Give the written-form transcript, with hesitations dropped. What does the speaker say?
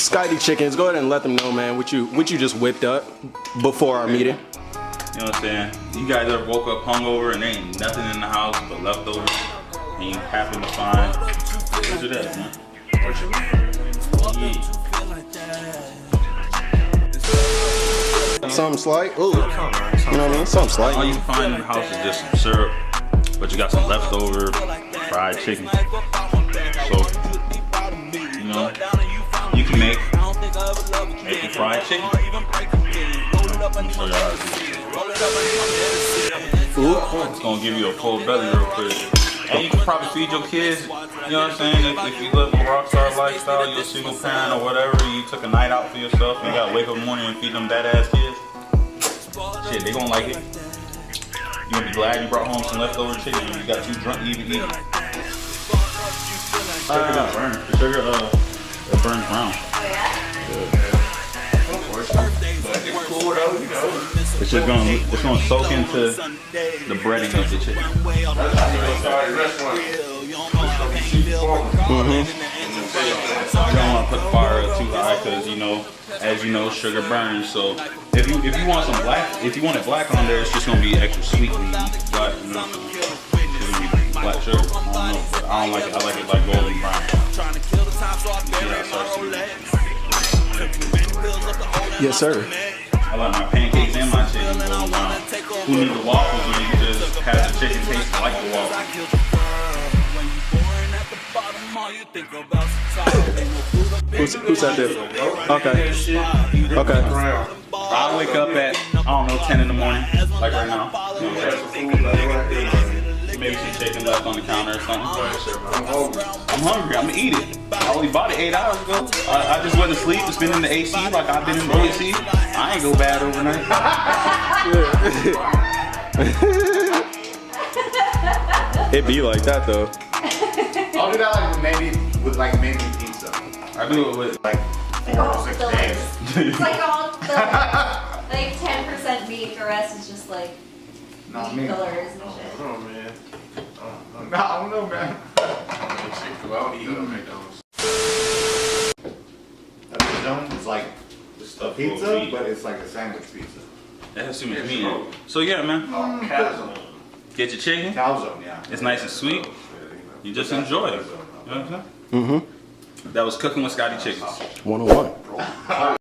Scottychickens, go ahead and let them know, man, what you just whipped up before our meeting. You know what I'm saying? You guys ever woke up hungover and there ain't nothing in the house but leftovers, and you happen to find, what's it at, man? Something slight. Ooh. You know what I mean? Something slight. All you find in the house is just some syrup, but you got some leftover fried chicken. So, you know, you can make your fried chicken. Let me show y'all how to do it. It's gonna give you a full belly real quick. And you can probably feed your kids, you know what I'm saying? If you live a rockstar lifestyle, you're a single parent or whatever, you took a night out for yourself, and you gotta wake up in the morning and feed them that ass kids. Shit, they gonna like it. You gonna be glad you brought home some leftover chicken and you got too drunk to even eat it. Sugar got burned. The sugar, it burns brown. It's just gonna soak into the breading of the chicken. You don't want to put the fire up too high because as you know, sugar burns. So if you want some black, if you want it black on there, it's just gonna be extra sweet when you eat black. You know, black sugar. I don't know, but I don't like it. I like it like golden brown. Yes, sir. I like my pancakes and my chicken golden brown. Who needs the waffles when you just have the chicken taste like the waffles? Who said that? Okay. Okay. I wake up at, I don't know, 10 in the morning, like right now. Maybe some chicken left on the counter or something. I'm hungry, I'm gonna eat it. I only bought it 8 hours ago. I just went to sleep, it's been in the AC like I've been in the AC. I ain't go bad overnight. It be like that though. I'll do that with maybe pizza. I do it with like 4 to 6 days. It's like all the like 10% beef, the rest is just like meat fillers and shit. Oh man. I don't know, man. I'll eat McDonald's. It's like stuff pizza, but it's like a sandwich pizza. That has too much meat in it. So yeah, man. Calzone. Get your chicken. Calzone, yeah. It's nice and sweet. You just enjoy it. You know what I'm saying? Mm-hmm. That was Cooking with Scotty Chickens. 101.